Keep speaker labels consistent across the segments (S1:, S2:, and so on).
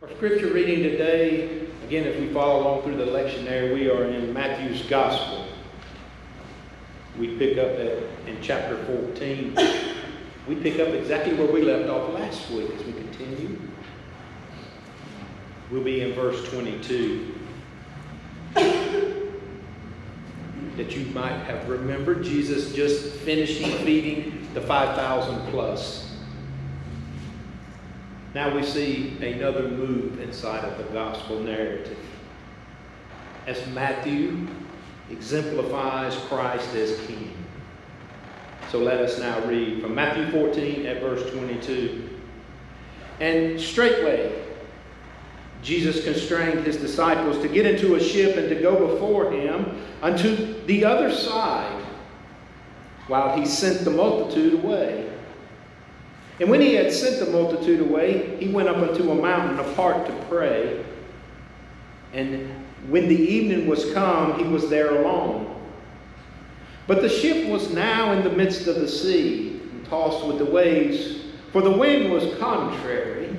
S1: Our scripture reading today, again, as we follow along through the lectionary, we are in Matthew's Gospel. We pick up in chapter 14. We pick up exactly where we left off last week as we continue. We'll be in verse 22. That you might have remembered, Jesus just finishing feeding the 5,000 plus. Now we see another move inside of the gospel narrative as Matthew exemplifies Christ as King. So let us now read from Matthew 14 at verse 22. And straightway Jesus constrained his disciples to get into a ship and to go before him unto the other side, while he sent the multitude away. And when he had sent the multitude away, he went up unto a mountain apart to pray. And when the evening was come, he was there alone. But the ship was now in the midst of the sea, and tossed with the waves, for the wind was contrary.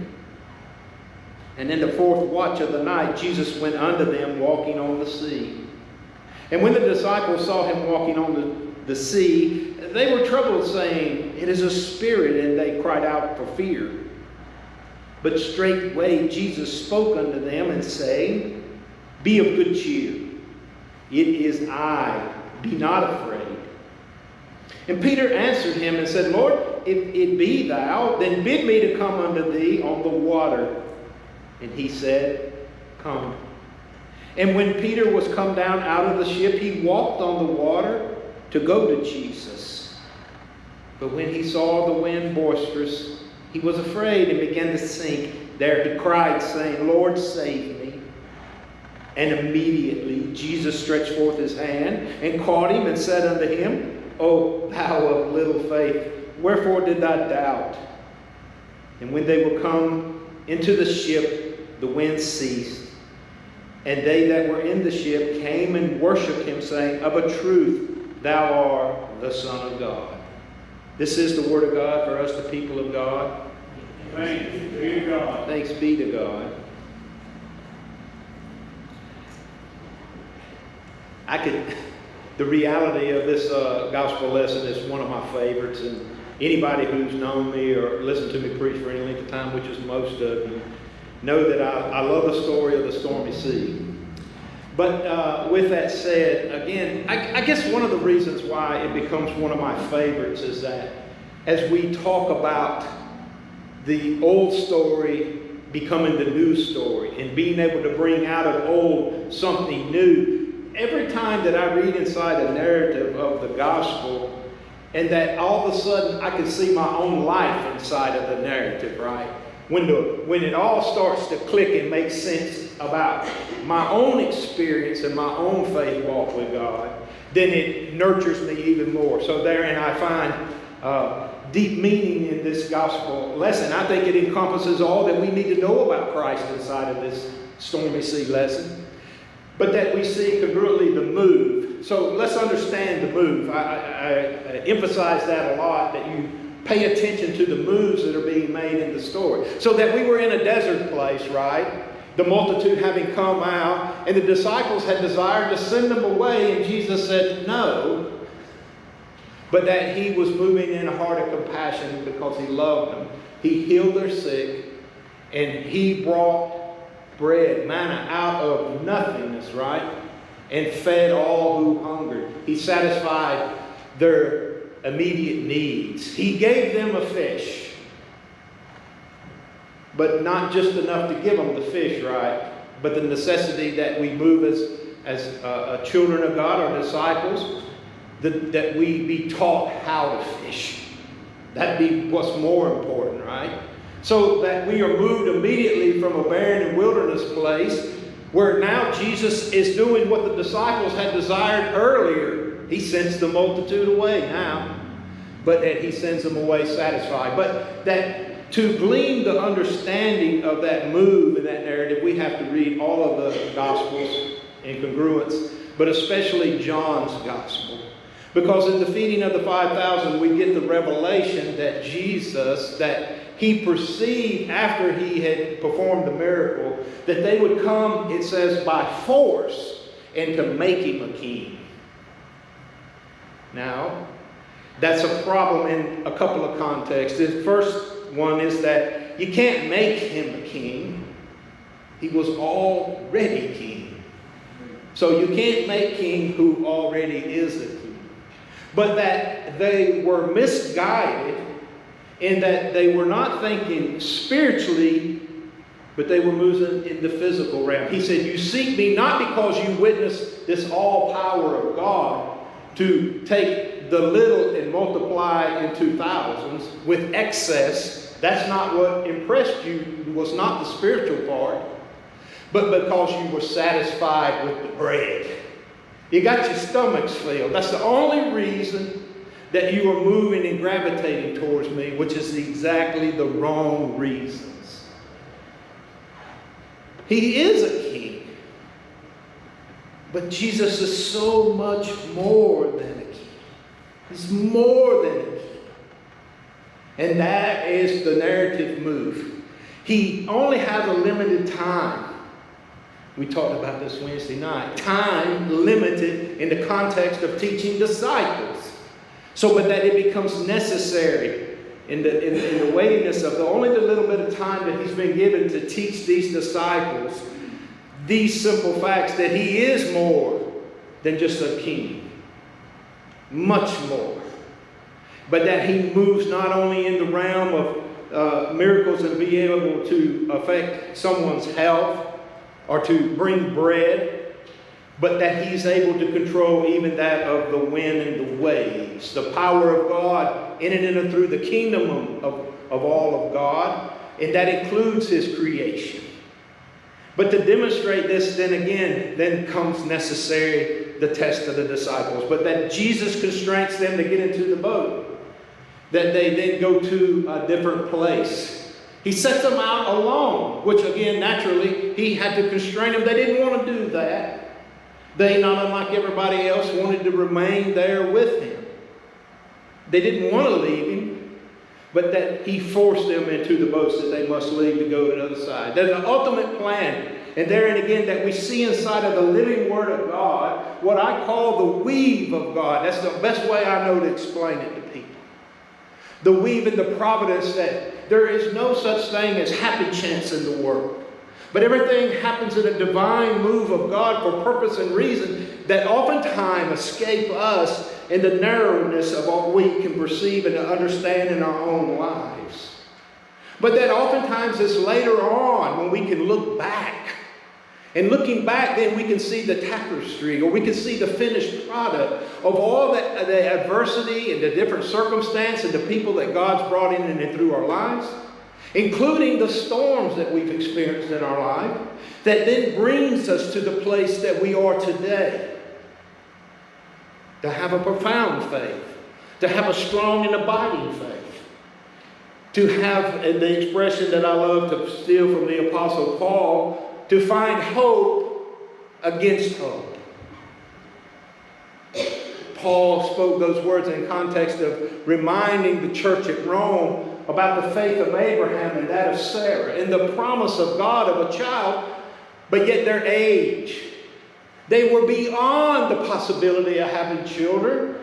S1: And in the fourth watch of the night, Jesus went unto them, walking on the sea. And when the disciples saw him walking on the sea, they were troubled, saying, It is a spirit, and they cried out for fear. But straightway Jesus spoke unto them, and saying, Be of good cheer, it is I, be not afraid. And Peter answered him and said, Lord, if it be thou, then bid me to come unto thee on the water. And he said, Come. And when Peter was come down out of the ship, he walked on the water to go to Jesus. But when he saw the wind boisterous, he was afraid and began to sink. There he cried, saying, Lord, save me. And immediately Jesus stretched forth his hand and caught him and said unto him, O thou of little faith, wherefore did thou doubt? And when they were come into the ship, the wind ceased. And they that were in the ship came and worshipped him, saying, Of a truth, thou art the Son of God. This is the word of God for us, the people of God.
S2: Thanks be to God.
S1: Thanks be to God. The reality of this gospel lesson is one of my favorites, and anybody who's known me or listened to me preach for any length of time, which is most of you, know that I love the story of the stormy sea. But with that said, again, I guess one of the reasons why it becomes one of my favorites is that as we talk about the old story becoming the new story and being able to bring out of old something new, every time that I read inside a narrative of the gospel and that all of a sudden I can see my own life inside of the narrative, right? When it all starts to click and make sense about my own experience and my own faith walk with God, then it nurtures me even more. So therein I find deep meaning in this gospel lesson. I think it encompasses all that we need to know about Christ inside of this stormy sea lesson. But that we see congruently the move. So let's understand the move. I emphasize that a lot, that you pay attention to the moves that are being made in the story. So that we were in a desert place, right? The multitude having come out, and the disciples had desired to send them away, and Jesus said no. But that he was moving in a heart of compassion because he loved them. He healed their sick, and he brought bread, manna, out of nothingness, right? And fed all who hungered. He satisfied their immediate needs. He gave them a fish, but not just enough to give them the fish, right? But the necessity that we move as children of God or disciples, that we be taught how to fish. That'd be what's more important, right? So that we are moved immediately from a barren and wilderness place where now Jesus is doing what the disciples had desired earlier. He sends the multitude away now, but that he sends them away satisfied. But that to glean the understanding of that move in that narrative, we have to read all of the Gospels in congruence, but especially John's Gospel. Because in the feeding of the 5,000, we get the revelation that Jesus, that he perceived after he had performed the miracle that they would come, it says, by force and to make him a king. Now, that's a problem in a couple of contexts. The first one is that you can't make him a king. He was already king. So you can't make king who already is a king. But that they were misguided in that they were not thinking spiritually, but they were moving in the physical realm. He said, you seek me not because you witness this all power of God to take the little and multiply into thousands with excess. That's not what impressed you, was not the spiritual part, but because you were satisfied with the bread. You got your stomachs filled. That's the only reason that you are moving and gravitating towards me, which is exactly the wrong reasons. He is a king. But Jesus is so much more than a king. He's more than a king. And that is the narrative move. He only has a limited time. We talked about this Wednesday night. Time limited in the context of teaching disciples. So, but that it becomes necessary in the weightiness of only the little bit of time that he's been given to teach these disciples these simple facts, that he is more than just a king. Much more. But that he moves not only in the realm of miracles and being able to affect someone's health or to bring bread, but that he's able to control even that of the wind and the waves. The power of God in and through the kingdom of all of God. And that includes his creation. But to demonstrate this, then comes necessary the test of the disciples. But that Jesus constrains them to get into the boat. That they then go to a different place. He sets them out alone, which again, naturally, he had to constrain them. They didn't want to do that. They, not unlike everybody else, wanted to remain there with him. They didn't want to leave him, but that he forced them into the boats that they must leave to go to the other side. There's an ultimate plan. And therein again, that we see inside of the living Word of God, what I call the weave of God. That's the best way I know to explain it to people. The weave and the providence, that there is no such thing as happy chance in the world. But everything happens in a divine move of God for purpose and reason that oftentimes escape us in the narrowness of what we can perceive and understand in our own lives. But that oftentimes is later on when we can look back. And looking back, then we can see the tapestry, or we can see the finished product of all the adversity and the different circumstance and the people that God's brought in and through our lives, including the storms that we've experienced in our life, that then brings us to the place that we are today. To have a profound faith, to have a strong and abiding faith, to have, and the expression that I love to steal from the Apostle Paul, to find hope against hope. Paul spoke those words in context of reminding the church at Rome about the faith of Abraham and that of Sarah and the promise of God of a child, but yet their age. They were beyond the possibility of having children.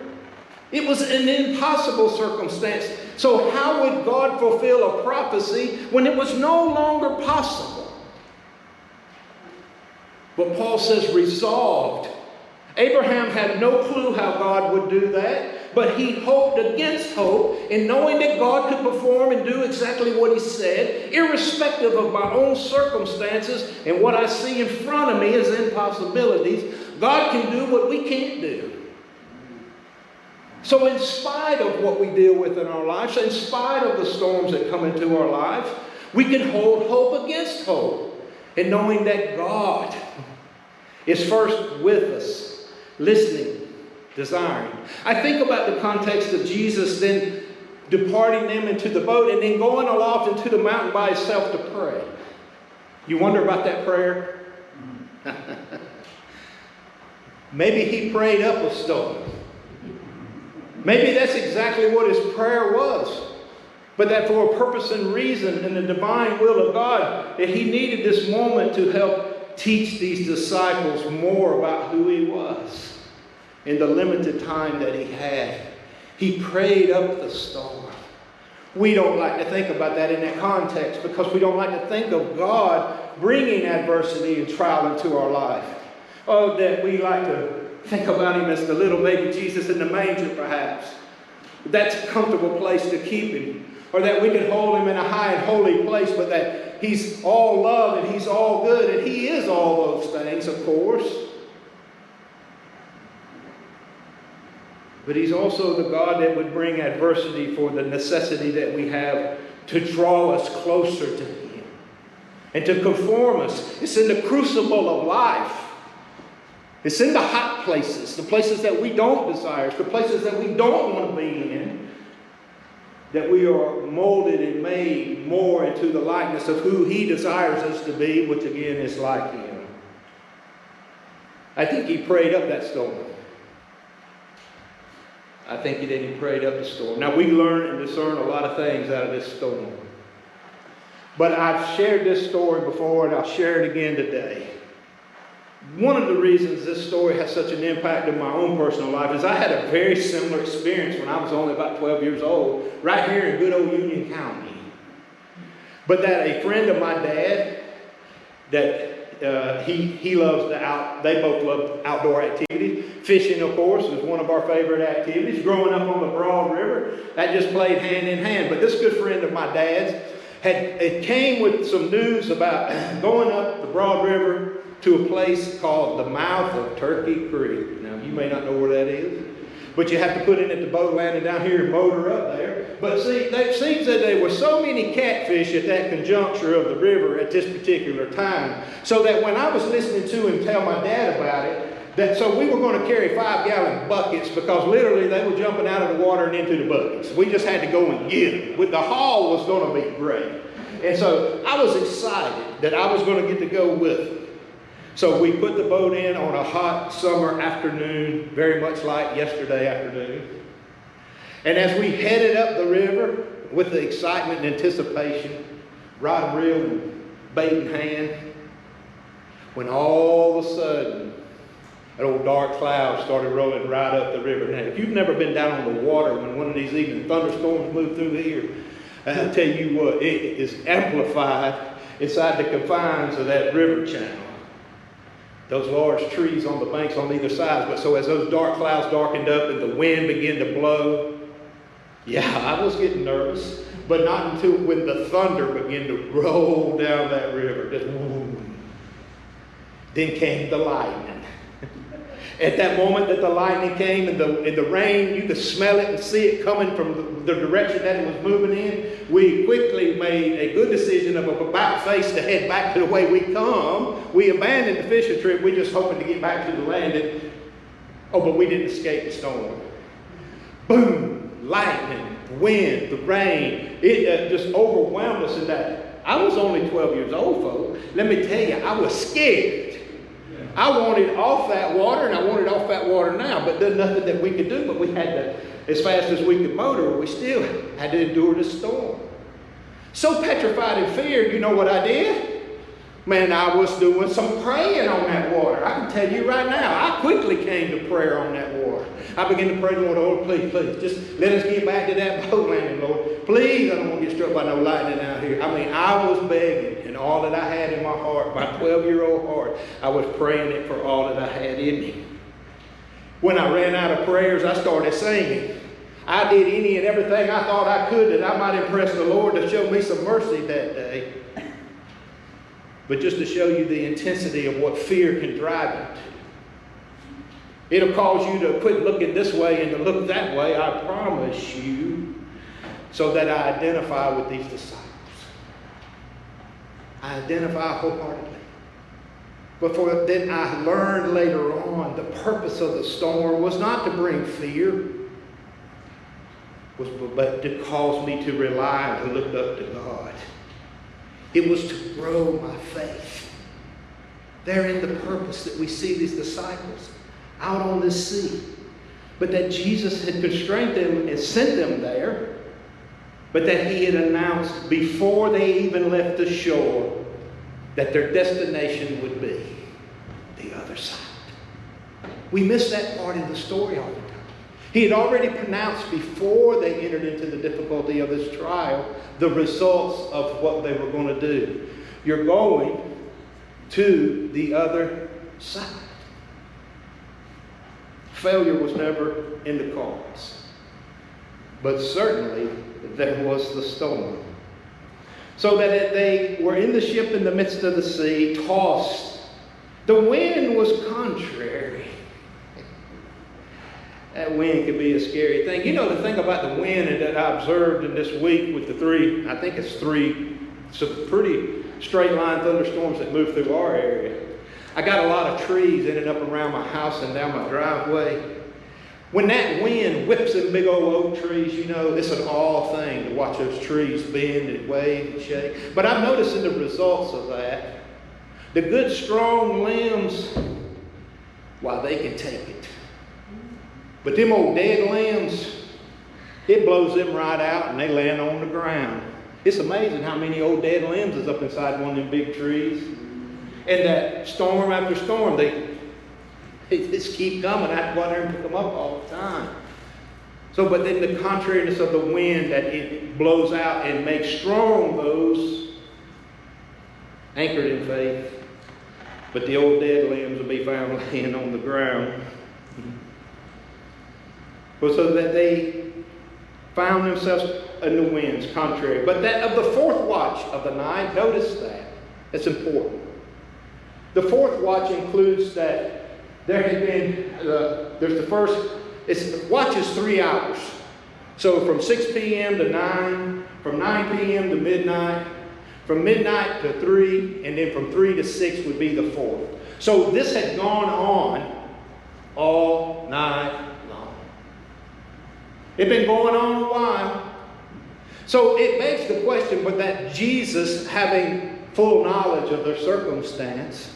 S1: It was an impossible circumstance. So how would God fulfill a prophecy when it was no longer possible? But Paul says resolved. Abraham had no clue how God would do that, but he hoped against hope in knowing that God could perform and do exactly what he said, irrespective of my own circumstances and what I see in front of me as impossibilities. God can do what we can't do. So in spite of what we deal with in our lives, in spite of the storms that come into our lives, we can hold hope against hope. And knowing that God is first with us, listening, desiring. I think about the context of Jesus then departing them into the boat and then going aloft into the mountain by himself to pray. You wonder about that prayer? Maybe he prayed up a storm. Maybe that's exactly what his prayer was. But that for a purpose and reason in the divine will of God, that he needed this moment to help teach these disciples more about who he was in the limited time that he had. He prayed up the storm. We don't like to think about that in that context because we don't like to think of God bringing adversity and trial into our life. Oh, that we like to think about him as the little baby Jesus in the manger, perhaps. That's a comfortable place to keep him. Or that we can hold him in a high and holy place, but that he's all love and he's all good, and he is all those things, of course. But he's also the God that would bring adversity for the necessity that we have to draw us closer to him and to conform us. It's in the crucible of life. It's in the hot places, the places that we don't desire, the places that we don't want to be in, that we are molded and made more into the likeness of who he desires us to be, which again is like him. I think he prayed up that storm. I think he did. He prayed up the storm. Now we learn and discern a lot of things out of this storm. But I've shared this story before and I'll share it again today. One of the reasons this story has such an impact in my own personal life is I had a very similar experience when I was only about 12 years old, right here in good old Union County. But that a friend of my dad, that he loves they both love outdoor activities. Fishing, of course, was one of our favorite activities. Growing up on the Broad River, that just played hand in hand. But this good friend of my dad's it came with some news about going up the Broad River to a place called the mouth of Turkey Creek. Now, you may not know where that is, but you have to put in at the boat landing down here and motor up there. But see, it seems that there were so many catfish at that conjuncture of the river at this particular time, so that when I was listening to him tell my dad about it, so we were going to carry 5-gallon buckets because literally they were jumping out of the water and into the buckets. We just had to go and get them. The haul was going to be great. And so I was excited that I was going to get to go with them. So we put the boat in on a hot summer afternoon, very much like yesterday afternoon. And as we headed up the river with the excitement and anticipation, rod and reel and bait in hand, when all of a sudden an old dark cloud started rolling right up the river. Now, if you've never been down on the water when one of these even thunderstorms move through here, I'll tell you what, it is amplified inside the confines of that river channel. Those large trees on the banks on either side. But so as those dark clouds darkened up and the wind began to blow, yeah, I was getting nervous. But not until when the thunder began to roll down that river. Just boom. Then came the lightning. At that moment that the lightning came and the rain, you could smell it and see it coming from the direction that it was moving in. We quickly made a good decision of about face to head back to the way we come. We abandoned the fishing trip. We just hoping to get back to the land. But we didn't escape the storm. Boom! Lightning, the wind, the rain. It just overwhelmed us in that. I was only 12 years old, folks. Let me tell you, I was scared. I wanted off that water, and I wanted off that water now, but there's nothing that we could do. But we had to, as fast as we could motor, we still had to endure the storm. So petrified and feared, you know what I did? Man, I was doing some praying on that water. I can tell you right now, I quickly came to prayer on that water. I began to pray, Lord, oh, please, just let us get back to that boat landing, Lord. Please, I don't want to get struck by no lightning out here. I mean, I was begging, and all that I had in my heart, my 12-year-old heart, I was praying it for all that I had in me. When I ran out of prayers, I started singing. I did any and everything I thought I could that I might impress the Lord to show me some mercy that day. But just to show you the intensity of what fear can drive you to. It'll cause you to quit looking this way and to look that way, I promise you, so that I identify with these disciples. I identify wholeheartedly. But then I learned later on the purpose of the storm was not to bring fear, but to cause me to rely and to look up to God. It was to grow my faith. Therein the purpose that we see these disciples out on this sea. But that Jesus had constrained them and sent them there but that he had announced before they even left the shore that their destination would be the other side. We miss that part in the story all the time. He had already pronounced before they entered into the difficulty of this trial the results of what they were going to do. You're going to the other side. Failure was never in the cards. But certainly there was the storm. So that they were in the ship in the midst of the sea, tossed. The wind was contrary. That wind could be a scary thing. You know, the thing about the wind that I observed in this week with the three some pretty straight line thunderstorms that moved through our area. I got a lot of trees in and up around my house and down my driveway. When that wind whips in big old oak trees, you know, it's an awe thing to watch those trees bend and wave and shake. But I'm noticing the results of that. The good strong limbs, why, they can take it. But them old dead limbs, it blows them right out and they land on the ground. It's amazing how many old dead limbs is up inside one of them big trees. And that storm after storm, they just keep coming. I have to go out there and pick them up all the time. So, but then the contrariness of the wind, that it blows out and makes strong those anchored in faith. But the old dead limbs will be found laying on the ground. Well, so that they found themselves in the winds, contrary. But that of the fourth watch of the night, notice that. It's important. The fourth watch includes that there had been, there's the first, watch is 3 hours. So from 6 p.m. to 9, from 9 p.m. to midnight, from midnight to 3, and then from 3 to 6 would be the fourth. So this had gone on all night long. It had been going on a while. So it begs the question, but that Jesus, having full knowledge of their circumstance,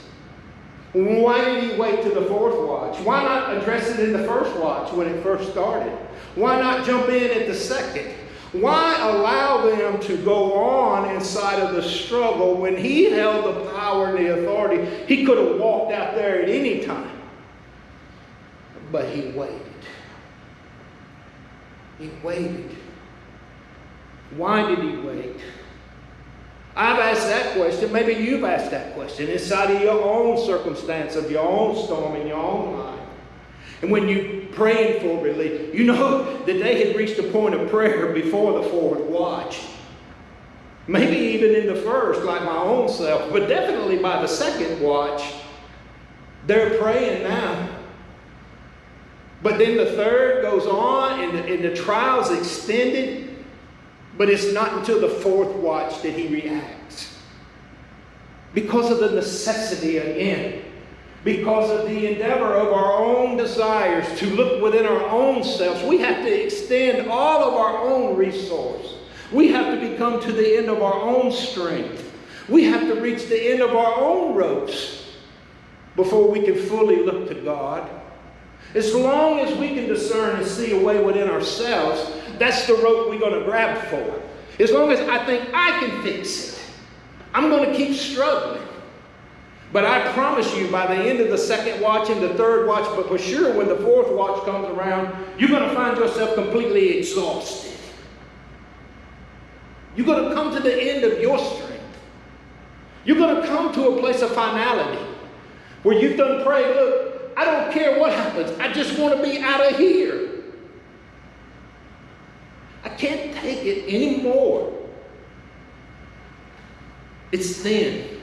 S1: why did he wait to the fourth watch? Why not address it in the first watch when it first started? Why not jump in at the second? Why allow them to go on inside of the struggle when he held the power and the authority? He could have walked out there at any time. But he waited. He waited. Why did he wait? I've asked that question. Maybe you've asked that question inside of your own circumstance, of your own storm in your own life. And when you're praying for relief, you know that they had reached a point of prayer before the fourth watch. Maybe even in the first, like my own self, but definitely by the second watch, they're praying now. But then the third goes on and the trial's extended. But it's not until the fourth watch that he reacts. Because of the necessity again. Because of the endeavor of our own desires to look within our own selves. We have to extend all of our own resource. We have to become to the end of our own strength. We have to reach the end of our own ropes before we can fully look to God. As long as we can discern and see a way within ourselves, that's the rope we're going to grab for. As long as I think I can fix it, I'm going to keep struggling. But I promise you, by the end of the second watch and the third watch, but for sure when the fourth watch comes around, you're going to find yourself completely exhausted. You're going to come to the end of your strength. You're going to come to a place of finality where you've done prayed, look, I don't care what happens. I just want to be out of here. I can't take it anymore. It's then.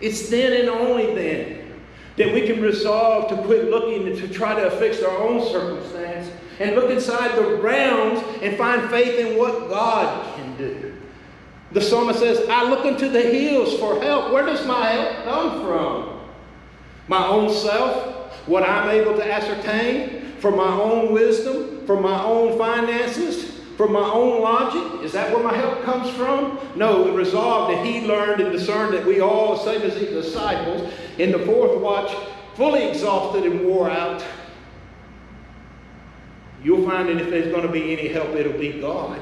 S1: It's then and only then that we can resolve to quit looking to try to fix our own circumstance and look inside the realms and find faith in what God can do. The psalmist says, I look unto the hills for help. Where does my help come from? My own self? What I'm able to ascertain? From my own wisdom? From my own finances? From my own logic? Is that where my help comes from? No, the resolve that he learned and discerned that we all, same as his disciples, in the fourth watch, fully exhausted and wore out. You'll find that if there's going to be any help, it'll be God.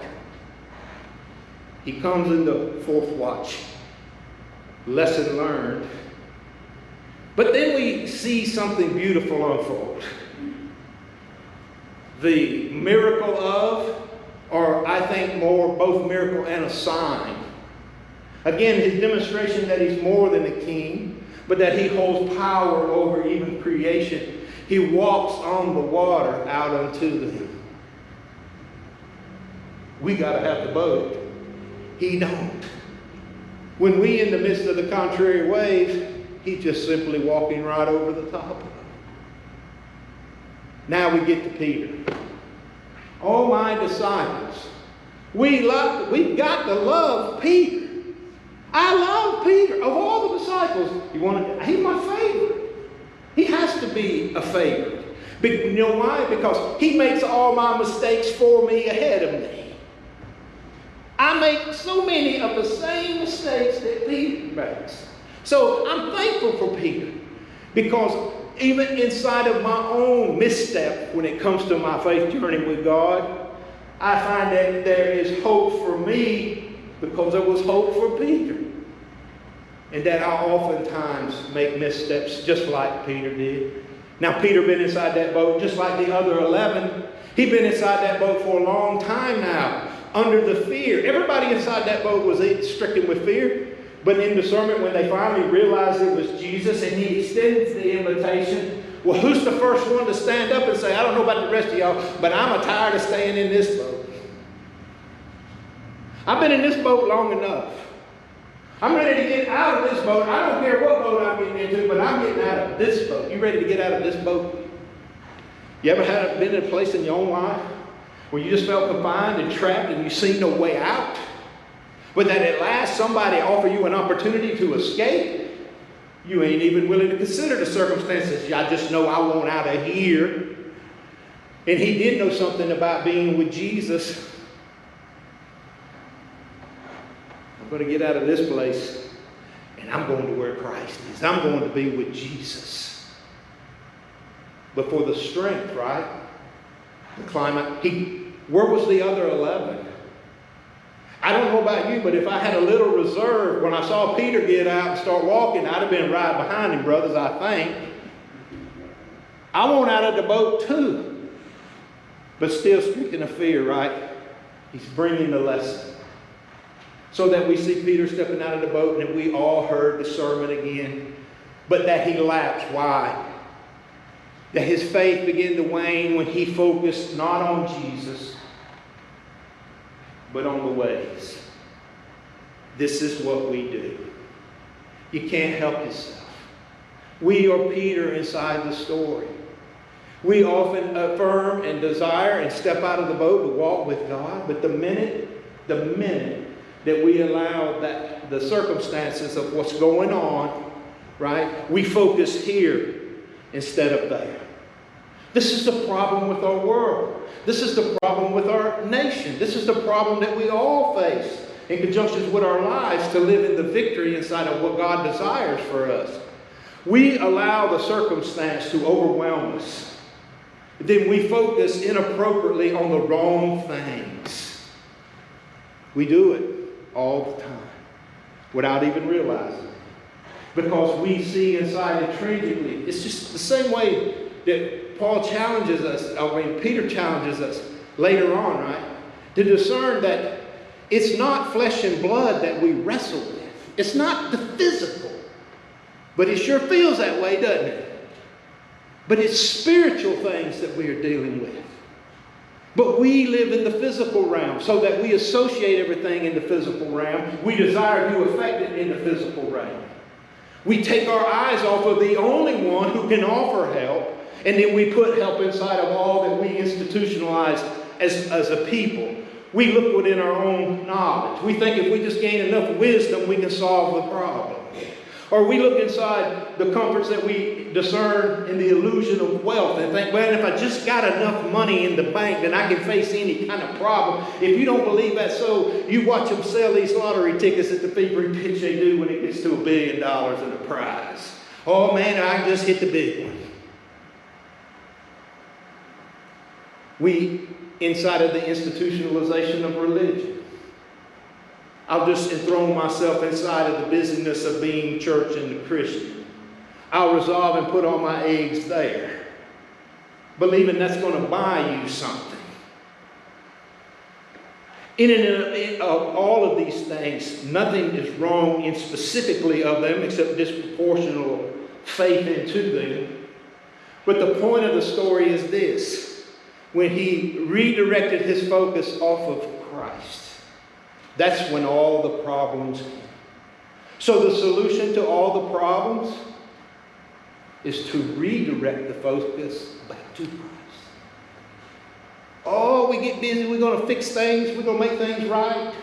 S1: He comes in the fourth watch. Lesson learned. But then we see something beautiful unfold. The miracle of, or I think more, both miracle and a sign. Again, his demonstration that he's more than a king, but that he holds power over even creation. He walks on the water out unto them. We got to have the boat. He don't. When we in the midst of the contrary waves, he's just simply walking right over the top of them. Now we get to Peter. Oh, my disciples. We've got to love Peter. I love Peter. Of all the disciples, he's my favorite. He has to be a favorite. You know why? Because he makes all my mistakes for me ahead of me. I make so many of the same mistakes that Peter makes. So I'm thankful for Peter. Because even inside of my own misstep, when it comes to my faith journey with God, I find that there is hope for me because there was hope for Peter. And that I oftentimes make missteps just like Peter did. Now, Peter been inside that boat just like the other 11. He'd been inside that boat for a long time now, under the fear. Everybody inside that boat was stricken with fear. But in discernment, when they finally realized it was Jesus and he extends the invitation, well, who's the first one to stand up and say, I don't know about the rest of y'all, but I'm tired of staying in this boat. I've been in this boat long enough. I'm ready to get out of this boat. I don't care what boat I'm getting into, but I'm getting out of this boat. You ready to get out of this boat? You ever been in a place in your own life where you just felt confined and trapped and you see no way out? But that at last somebody offer you an opportunity to escape? You ain't even willing to consider the circumstances. I just know I want out of here. And he did know something about being with Jesus. I'm going to get out of this place and I'm going to where Christ is. I'm going to be with Jesus. But for the strength, right? The climate. Where was the other 11? I don't know about you, but if I had a little reserve, when I saw Peter get out and start walking, I'd have been right behind him, brothers, I think. I want out of the boat too. But still, speaking of fear, right? He's bringing the lesson. So that we see Peter stepping out of the boat and that we all heard the sermon again. But that he lapsed. Why? That his faith began to wane when he focused not on Jesus, but on the waves. This is what we do. You can't help yourself. We are Peter inside the story. We often affirm and desire and step out of the boat to walk with God. But the minute that we allow that the circumstances of what's going on, right, we focus here instead of there. This is the problem with our world. This is the problem with our nation. This is the problem that we all face in conjunction with our lives to live in the victory inside of what God desires for us. We allow the circumstance to overwhelm us. Then we focus inappropriately on the wrong things. We do it all the time without even realizing it. Because we see inside intrinsically, it's just the same way that Paul challenges us, Peter challenges us later on, right? To discern that it's not flesh and blood that we wrestle with. It's not the physical. But it sure feels that way, doesn't it? But it's spiritual things that we are dealing with. But we live in the physical realm, so that we associate everything in the physical realm. We desire to affect it in the physical realm. We take our eyes off of the only one who can offer help, and then we put help inside of all that we institutionalize as a people. We look within our own knowledge. We think if we just gain enough wisdom, we can solve the problem. Or we look inside the comforts that we discern in the illusion of wealth and think, well, if I just got enough money in the bank, then I can face any kind of problem. If you don't believe that, so you watch them sell these lottery tickets at the fever pitch they do when it gets to $1 billion in a prize. Oh man, I just hit the big one. We, inside of the institutionalization of religion, I'll just enthrone myself inside of the busyness of being church and a Christian. I'll resolve and put all my eggs there, believing that's going to buy you something. In and of all of these things, nothing is wrong in specifically of them except disproportional faith into them. But the point of the story is this: when he redirected his focus off of Christ, that's when all the problems came. So the solution to all the problems is to redirect the focus back to Christ. Oh, we get busy, we're going to fix things, we're going to make things right.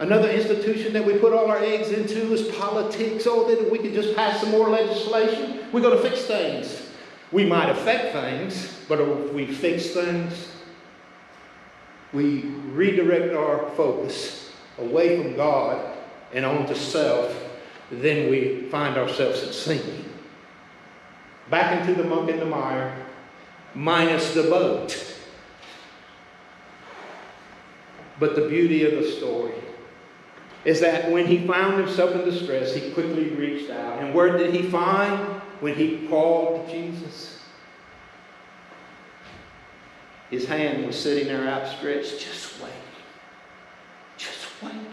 S1: Another institution that we put all our eggs into is politics. Oh, that we can just pass some more legislation. We're going to fix things. We might affect things, but if we fix things, we redirect our focus away from God and onto self, then we find ourselves sinking. Back into the muck and the mire, minus the boat. But the beauty of the story is that when he found himself in distress, he quickly reached out. And where did he find when he called to Jesus? His hand was sitting there outstretched, just waiting. Just waiting.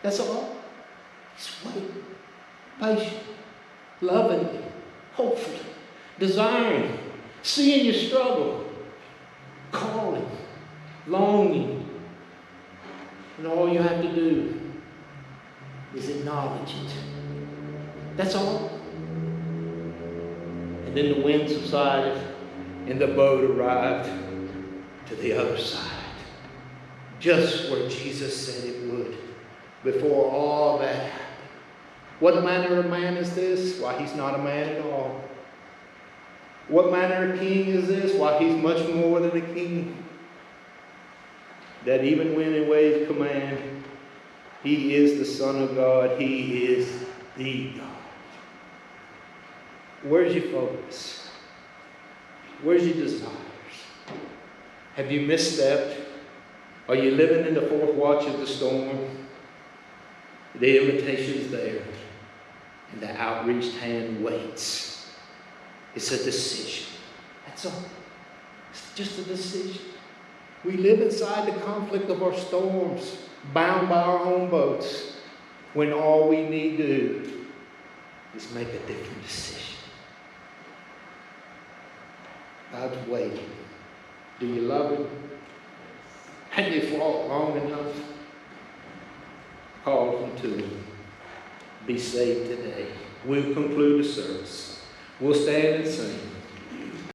S1: That's all. Just waiting. Patient. Loving. Hopefully. Desiring. Seeing you struggle. Calling. Longing. And all you have to do is acknowledge it. That's all. And then the wind subsided and the boat arrived to the other side. Just where Jesus said it would before all that happened. What manner of man is this? Why, he's not a man at all. What manner of king is this? Why, he's much more than a king. That even when in waves command, he is the Son of God. He is the God. Where's your focus? Where's your desires? Have you misstepped? Are you living in the fourth watch of the storm? The invitation is there, and the outreached hand waits. It's a decision. That's all. It's just a decision. We live inside the conflict of our storms, bound by our own boats, when all we need to do is make a different decision. God's waiting. Do you love Him? Have you fought long enough? Call Him to Him. Be saved today. We'll conclude the service. We'll stand and sing.